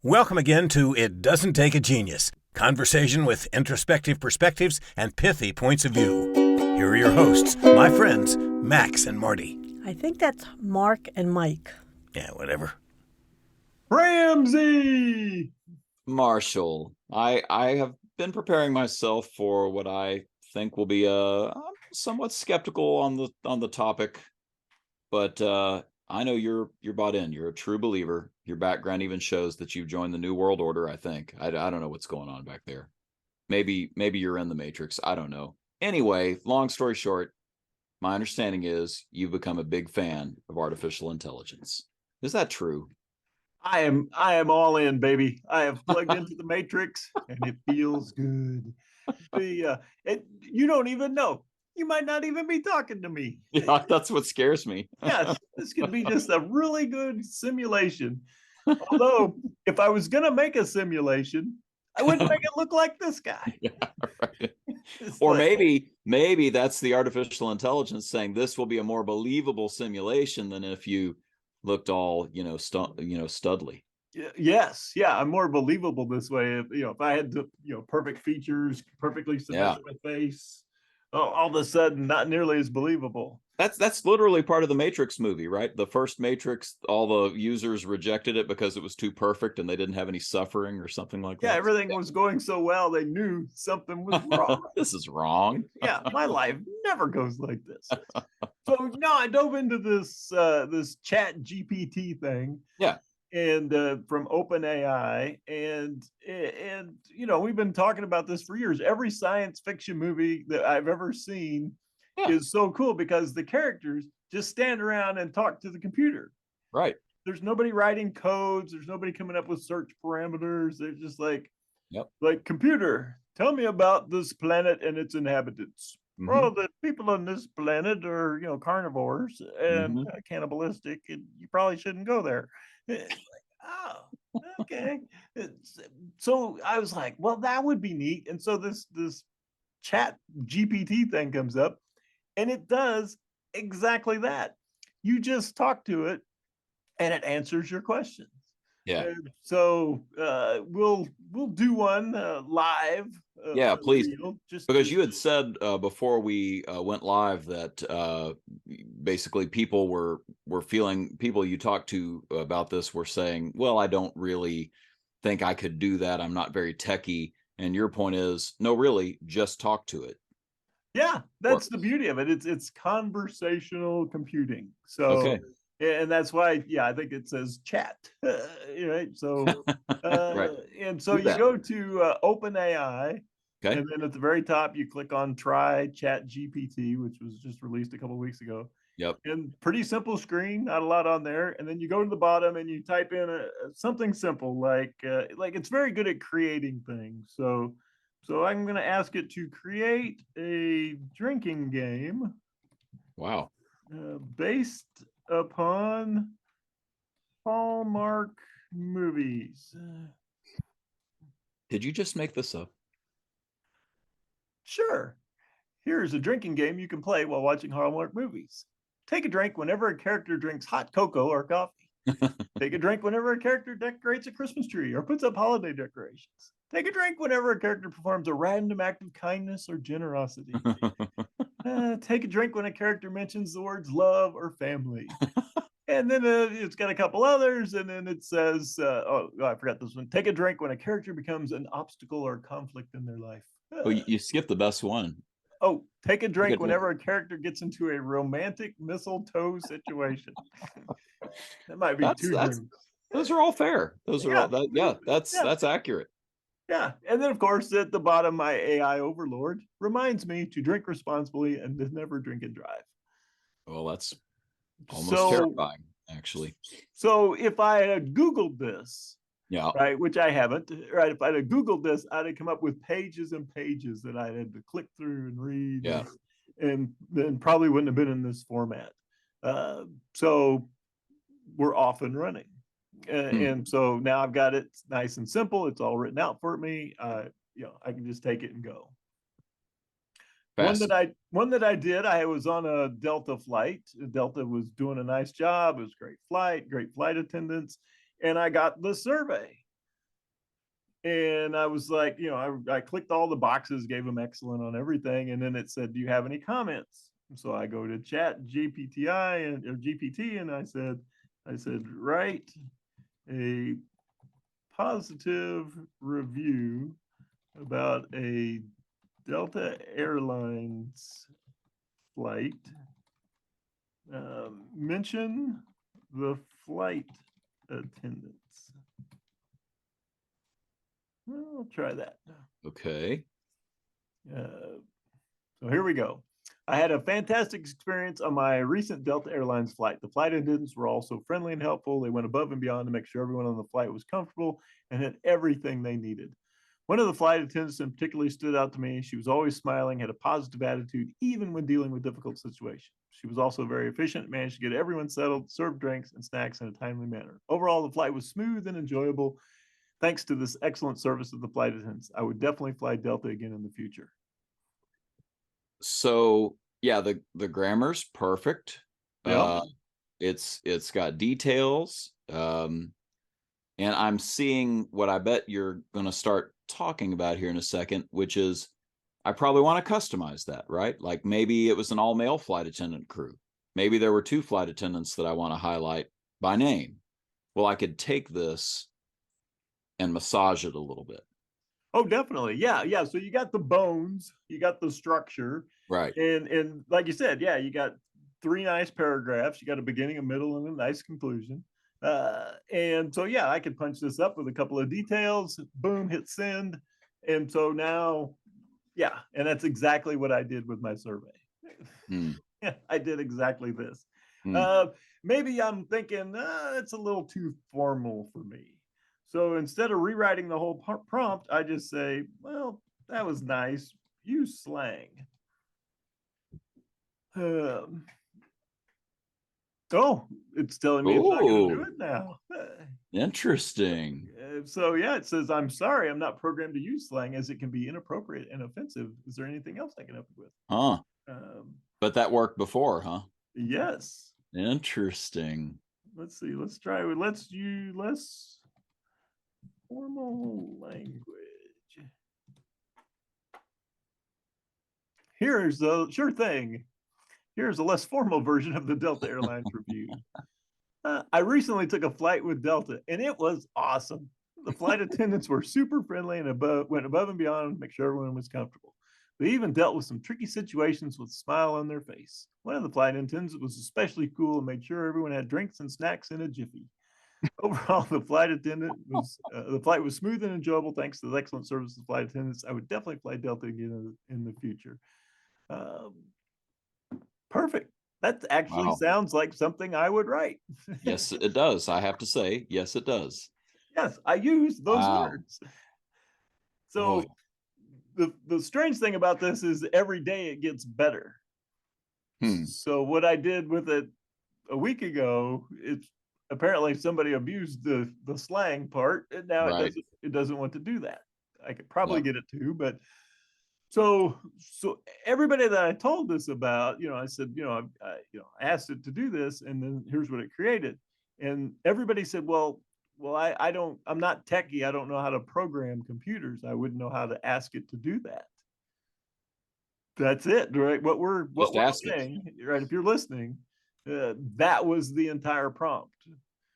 Welcome again to It Doesn't Take a Genius, conversation with introspective perspectives and pithy points of view. Here are your hosts, my friends, Max and Marty. I think that's Mark and Mike. Yeah, whatever. Ramsey! Marshall, I have been preparing myself for what I think will be I'm somewhat skeptical on the topic, but I know you're bought in. You're a true believer. Your background even shows that you've joined the New World Order. I think I don't know what's going on back there. Maybe you're in the Matrix. I don't know. Anyway, long story short, my understanding is you've become a big fan of artificial intelligence. Is that true? I am all in, baby. I have plugged into the Matrix and it feels good. You don't even know. You might not even be talking to me. Yeah, that's what scares me. Yes, this could be just a really good simulation. Although, if I was going to make a simulation, I wouldn't make it look like this guy. Yeah, right. Or maybe that's the artificial intelligence saying this will be a more believable simulation than if you looked all studly. Yes, yeah, I'm more believable this way. If I had perfect features, perfectly symmetrical face, all of a sudden not nearly as believable. That's literally part of the Matrix movie, right? The first Matrix, all the users rejected it because it was too perfect and they didn't have any suffering or something like that. Yeah, everything was going so well, they knew something was wrong. This is wrong. Yeah, my life never goes like this. So no, I dove into this Chat GPT thing. Yeah. And from OpenAI, and we've been talking about this for years. Every science fiction movie that I've ever seen is so cool because the characters just stand around and talk to the computer. Right. There's nobody writing codes. There's nobody coming up with search parameters. They're just like, like, computer, tell me about this planet and its inhabitants. Mm-hmm. Well, the people on this planet are, carnivores and cannibalistic, and you probably shouldn't go there. Oh, okay. So I was like, well, that would be neat. And so this Chat GPT thing comes up, and it does exactly that. You just talk to it, and it answers your questions. Yeah. So we'll do one live. Yeah, please. Because you had said before we went live that basically people you talked to about this were saying, well, I don't really think I could do that. I'm not very techie. And your point is, no, really, just talk to it. Yeah, that's the beauty of it. It's conversational computing. So, and that's why, I think it says chat, right? So, right. And so you go to OpenAI. Okay. And then at the very top, you click on Try Chat GPT, which was just released a couple of weeks ago. Yep. And pretty simple screen, not a lot on there. And then you go to the bottom and you type in something simple, like it's very good at creating things. So I'm going to ask it to create a drinking game. Wow. Based upon Hallmark movies. Did you just make this up? Sure. Here's a drinking game you can play while watching Hallmark movies. Take a drink whenever a character drinks hot cocoa or coffee. Take a drink whenever a character decorates a Christmas tree or puts up holiday decorations. Take a drink whenever a character performs a random act of kindness or generosity. Take a drink when a character mentions the words love or family. And then it's got a couple others, and then it says, I forgot this one. Take a drink when a character becomes an obstacle or conflict in their life. Oh, you skipped the best one. Oh, take a drink whenever a character gets into a romantic mistletoe situation. That might be two drinks. Those are all fair. Those are all that's accurate. Yeah. And then of course at the bottom, my AI overlord reminds me to drink responsibly and to never drink and drive. Well, that's almost terrifying, actually. So if I had Googled this, right, which I haven't, right, if I'd have Googled this, I'd have come up with pages and pages that I had to click through and read. Yeah. And then probably wouldn't have been in this format. So we're off and running. And so now I've got it nice and simple. It's all written out for me. I can just take it and go. One that I did, I was on a Delta flight. Delta was doing a nice job. It was great flight attendants. And I got the survey. And I was like, I clicked all the boxes, gave them excellent on everything. And then it said, do you have any comments? So I go to chat GPTI or GPT, and I said, write a positive review about a Delta Airlines flight. Mention the flight attendants. Well, I'll try that. Okay. So here we go. I had a fantastic experience on my recent Delta Airlines flight. The flight attendants were also friendly and helpful. They went above and beyond to make sure everyone on the flight was comfortable and had everything they needed. One of the flight attendants in particular stood out to me. She was always smiling, had a positive attitude, even when dealing with difficult situations. She was also very efficient, managed to get everyone settled, served drinks and snacks in a timely manner. Overall, the flight was smooth and enjoyable. Thanks to this excellent service of the flight attendants, I would definitely fly Delta again in the future. So yeah, the grammar's perfect. Yep. It's got details. And I'm seeing what I bet you're going to start talking about here in a second, which is I probably want to customize that, right? Like maybe it was an all-male flight attendant crew. Maybe there were 2 flight attendants that I want to highlight by name. Well, I could take this and massage it a little bit. Oh, definitely. Yeah. So you got the bones, you got the structure. Right. And like you said, yeah, you got 3 nice paragraphs. You got a beginning, a middle, and a nice conclusion. And so, yeah, I could punch this up with a couple of details, boom, hit send. And so now, yeah, and that's exactly what I did with my survey. Yeah, I did exactly this. Maybe I'm thinking it's a little too formal for me. So instead of rewriting the whole prompt, I just say, well, that was nice. Use slang. Oh, it's telling me it's not going to do it now. Interesting. So yeah, it says, I'm sorry, I'm not programmed to use slang as it can be inappropriate and offensive. Is there anything else I can help you with? Huh. But that worked before, huh? Yes. Interesting. Let's see. Let's try. Let's use less formal language. Here's the sure thing. Here's a less formal version of the Delta Airlines review. I recently took a flight with Delta, and it was awesome. The flight attendants were super friendly and went above and beyond to make sure everyone was comfortable. They even dealt with some tricky situations with a smile on their face. One of the flight attendants was especially cool and made sure everyone had drinks and snacks in a jiffy. Overall, the flight was smooth and enjoyable thanks to the excellent service of the flight attendants. I would definitely fly Delta again in the future. Perfect. That actually sounds like something I would write. Yes, it does. I have to say, yes, it does. Yes, I use those words. So the strange thing about this is every day it gets better. So what I did with it a week ago, it's apparently somebody abused the slang part, and now it doesn't want to do that. I could probably get it to, but so everybody that I told this about, I said, I asked it to do this, and then here's what it created, and everybody said, well, I'm not techie. I don't know how to program computers. I wouldn't know how to ask it to do that. That's it, right? What we're saying, right? If you're listening, that was the entire prompt.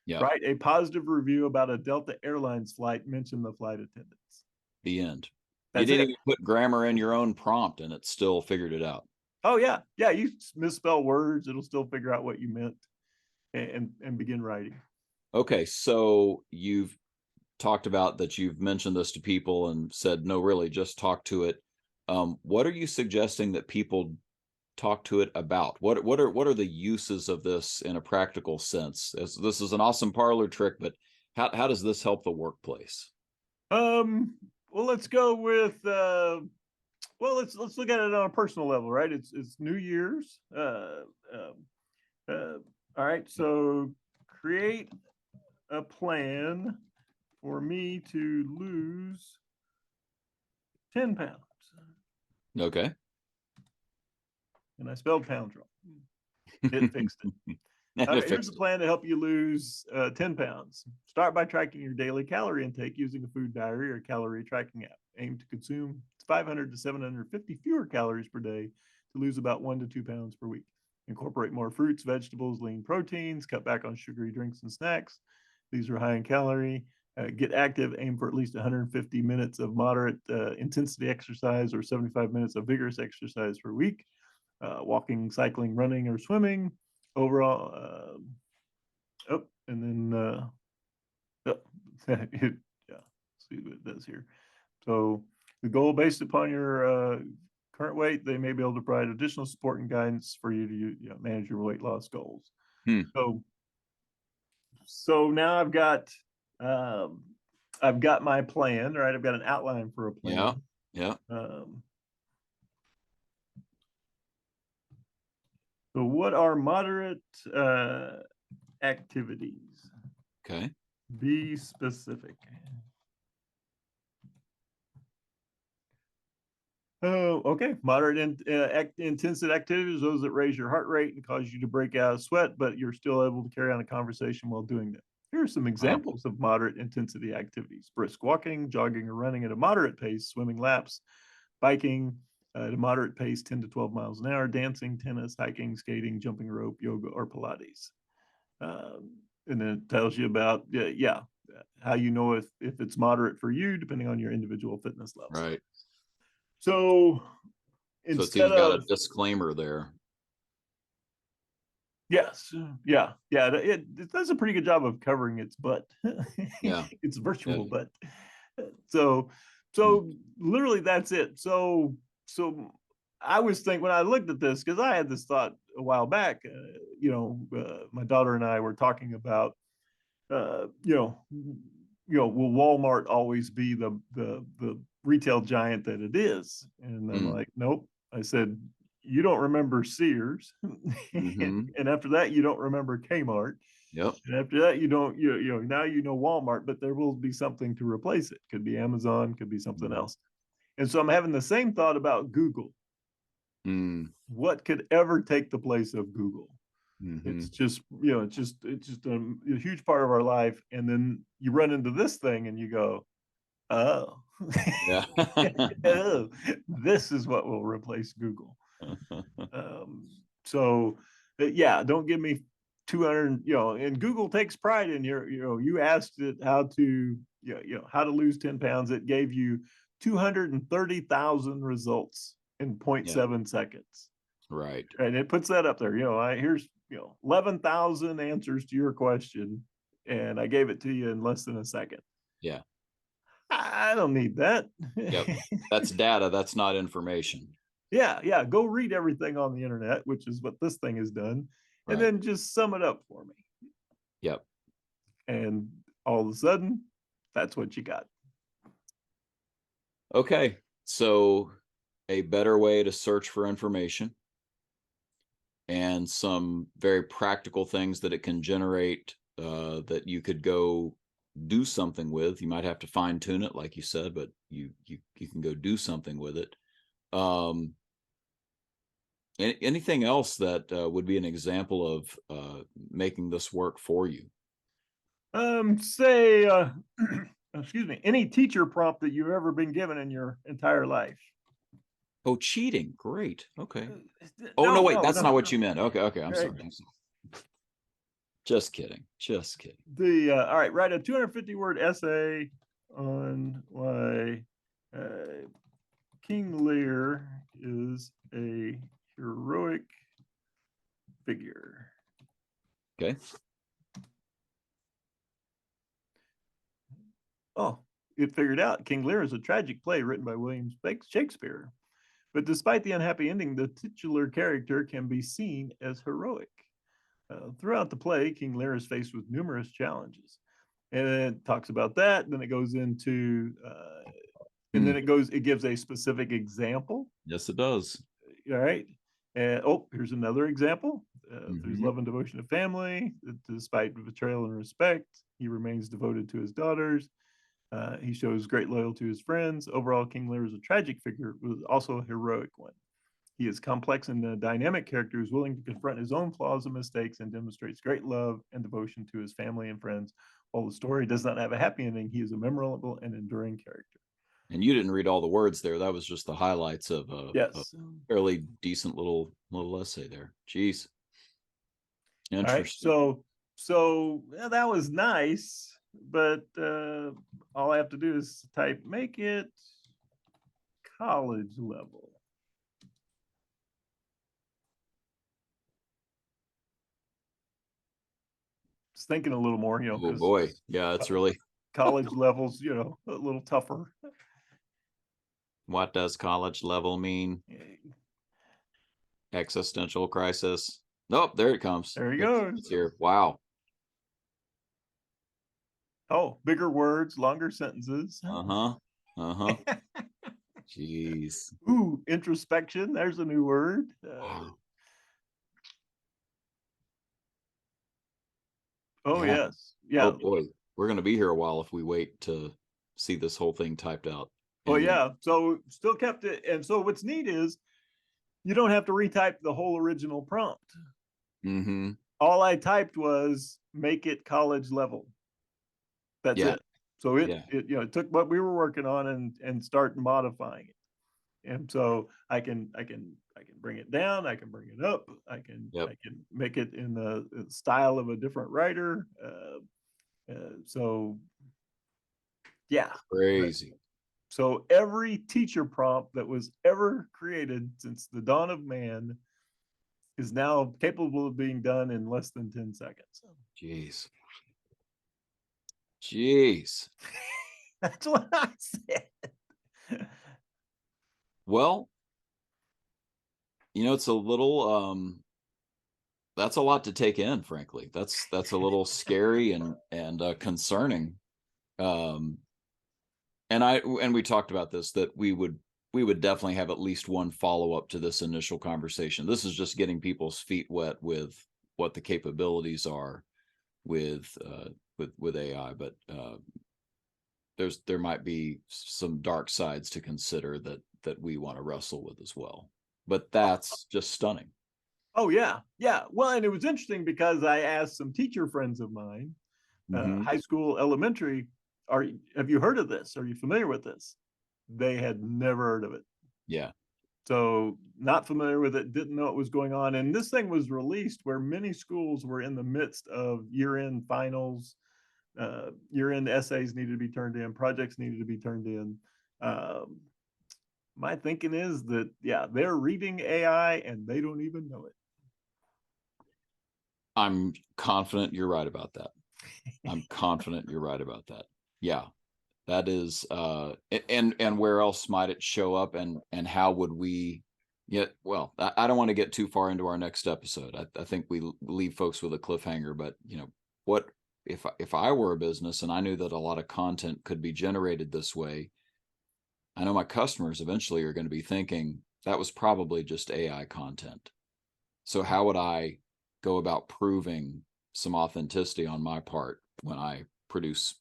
Yeah. Right. A positive review about a Delta Airlines flight. Mention the flight attendants. The end. You didn't even put grammar in your own prompt, and it still figured it out. Oh yeah, yeah. You misspell words, it'll still figure out what you meant, and begin writing. Okay, so you've talked about that. You've mentioned this to people and said, no, really, just talk to it. What are you suggesting that people talk to it about? What are the uses of this in a practical sense? This is an awesome parlor trick, but how does this help the workplace? Well, let's go with let's look at it on a personal level, right? It's New Year's. All right, so create a plan for me to lose 10 pounds. Okay. And I spelled pounds wrong. It fixed it. Here's a plan to help you lose 10 pounds. Start by tracking your daily calorie intake using a food diary or calorie tracking app. Aim to consume 500 to 750 fewer calories per day to lose about 1 to 2 pounds per week. Incorporate more fruits, vegetables, lean proteins, cut back on sugary drinks and snacks. These are high in calorie. Get active, aim for at least 150 minutes of moderate intensity exercise or 75 minutes of vigorous exercise per week. Walking, cycling, running, or swimming. Overall, and then, yeah, see what it does here. So the goal based upon your current weight, they may be able to provide additional support and guidance for you to manage your weight loss goals. So now I've got my plan, right? I've got an outline for a plan. Yeah. So what are moderate activities? Okay. Be specific. Oh, okay. Moderate intensity activities, those that raise your heart rate and cause you to break out of sweat, but you're still able to carry on a conversation while doing that. Here are some examples of moderate intensity activities: brisk walking, jogging or running at a moderate pace, swimming laps, biking at a moderate pace, 10 to 12 miles an hour, dancing, tennis, hiking, skating, jumping rope, yoga, or Pilates. And then it tells you about, how you know if it's moderate for you, depending on your individual fitness levels. Right. So instead got a disclaimer there. Yes. Yeah. It does a pretty good job of covering its butt. Yeah. It's virtual butt. So literally that's it. So I was thinking when I looked at this, because I had this thought a while back, my daughter and I were talking about, will Walmart always be the retail giant that it is? And I'm like, nope. I said, you don't remember Sears, and after that you don't remember Kmart. Yep. And after that you don't, now you know Walmart, but there will be something to replace it. Could be Amazon, could be something else. And so I'm having the same thought about Google. What could ever take the place of Google? It's just, it's just a huge part of our life. And then you run into this thing and you go, oh, oh, this is what will replace Google. Don't give me 200, and Google takes pride in you asked it how to lose 10 pounds. It gave you 230,000 results in 0.7 seconds. Right. And it puts that up there. Here's 11,000 answers to your question, and I gave it to you in less than a second. Yeah. I don't need that. Yep. That's data. That's not information. Yeah. Go read everything on the internet, which is what this thing has done, and then just sum it up for me. Yep. And all of a sudden, that's what you got. Okay. So a better way to search for information and some very practical things that it can generate that you could go do something with. You might have to fine tune it, like you said, but you can go do something with it. Anything else that would be an example of making this work for you? Say, excuse me, any teacher prompt that you've ever been given in your entire life. Oh, cheating. Great. Okay. No, wait, that's not what you meant. Okay. I'm sorry. Just kidding. All right, write a 250-word essay on why King Lear is a heroic figure. Okay. Oh, it figured out King Lear is a tragic play written by William Shakespeare. But despite the unhappy ending, the titular character can be seen as heroic. Throughout the play, King Lear is faced with numerous challenges. And it talks about that. Then it goes into, and then it gives a specific example. Yes, it does. All right. And here's another example. Through his love and devotion to family, despite betrayal and respect, he remains devoted to his daughters. He shows great loyalty to his friends. Overall, King Lear is a tragic figure, but also a heroic one. He is complex and a dynamic character who's willing to confront his own flaws and mistakes and demonstrates great love and devotion to his family and friends. While the story does not have a happy ending, he is a memorable and enduring character. And you didn't read all the words there. That was just the highlights of a fairly decent little essay there. Jeez. Interesting. All right, so that was nice, but all I have to do is type, make it college level. Just thinking a little more, Oh boy. Yeah, it's really college levels, a little tougher. What does college level mean? Existential crisis. Nope, there it comes. There you go. It's here. Wow. Oh, bigger words, longer sentences. Jeez. Ooh, introspection. There's a new word. Yes. Yeah. Oh boy, we're going to be here a while if we wait to see this whole thing typed out. Well, yeah. So still kept it. And so what's neat is you don't have to retype the whole original prompt. Mm-hmm. All I typed was make it college level. That's it. So it took what we were working on and start modifying it. And so I can bring it down, I can bring it up, I can make it in the style of a different writer. So yeah. Crazy. So every teacher prompt that was ever created since the dawn of man is now capable of being done in less than 10 seconds. Jeez. That's what I said. Well, it's a little that's a lot to take in, frankly. That's a little scary and concerning. And we talked about this, that we would definitely have at least one follow-up to this initial conversation. This is just getting people's feet wet with what the capabilities are with AI, but there might be some dark sides to consider that we want to wrestle with as well. But that's just stunning. Oh yeah. Well, and it was interesting because I asked some teacher friends of mine, high school, elementary, have you heard of this? Are you familiar with this? They had never heard of it. Yeah. So not familiar with it, didn't know what was going on. And this thing was released where many schools were in the midst of year-end finals, year-end essays needed to be turned in, projects needed to be turned in. My thinking is that, they're reading AI and they don't even know it. I'm confident you're right about that. I'm confident you're right about that. Yeah. That is, and where else might it show up, and how would we well, I don't want to get too far into our next episode. I think we leave folks with a cliffhanger, but what if I were a business and I knew that a lot of content could be generated this way, I know my customers eventually are going to be thinking that was probably just AI content. So how would I go about proving some authenticity on my part when I produce,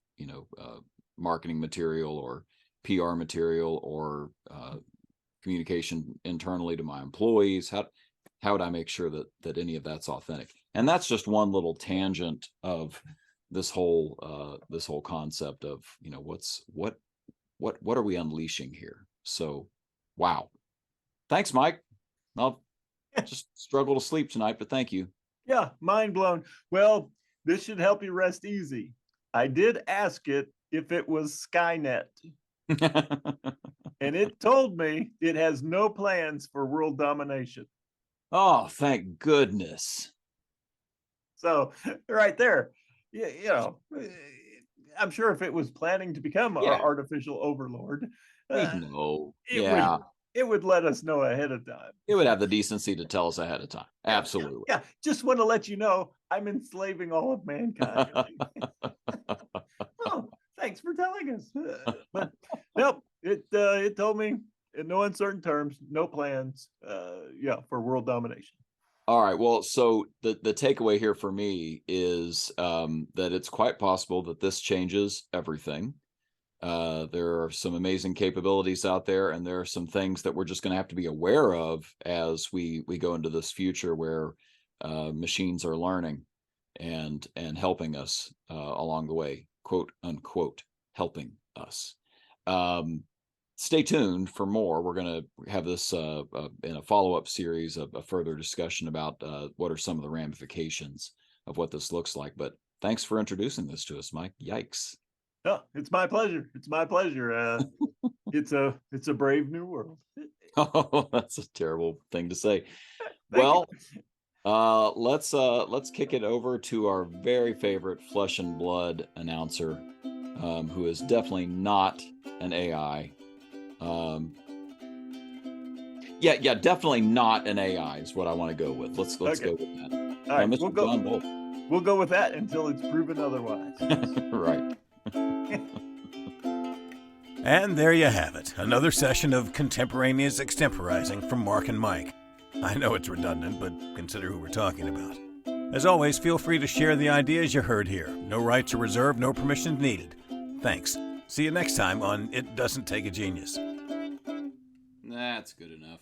marketing material or PR material or communication internally to my employees? How would I make sure that any of that's authentic? And that's just one little tangent of this whole concept of, what are we unleashing here? So, wow. Thanks, Mike. I'll just struggle to sleep tonight, but thank you. Yeah, mind blown. Well, this should help you rest easy. I did ask it if it was Skynet. And it told me it has no plans for world domination. Oh, thank goodness. So right there, I'm sure if it was planning to become our artificial overlord, it would let us know ahead of time. It would have the decency to tell us ahead of time. Absolutely. Yeah. Just want to let you know I'm enslaving all of mankind. Oh, thanks for telling us. But nope, it told me in no uncertain terms, no plans, for world domination. All right. Well, so the takeaway here for me is that it's quite possible that this changes everything. There are some amazing capabilities out there, and there are some things that we're just going to have to be aware of as we go into this future where machines are learning and helping us along the way, quote unquote, helping us. Stay tuned for more. We're going to have this in a follow-up series of a further discussion about what are some of the ramifications of what this looks like. But thanks for introducing this to us, Mike. Yikes. Oh, it's my pleasure. It's my pleasure. It's a brave new world. Oh, that's a terrible thing to say. Thank Well, let's kick it over to our very favorite flesh and blood announcer, who is definitely not an AI. Yeah, definitely not an AI is what I want to go with. Let's go with that. All right, Mr. John Wolf. We'll go with that until it's proven otherwise. Right. And there you have it, another session of contemporaneous extemporizing from Mark and Mike. I know it's redundant, but consider who we're talking about. As always, feel free to share the ideas you heard here. No rights are reserved, no permissions needed. Thanks. See you next time on It Doesn't Take a Genius. That's good enough.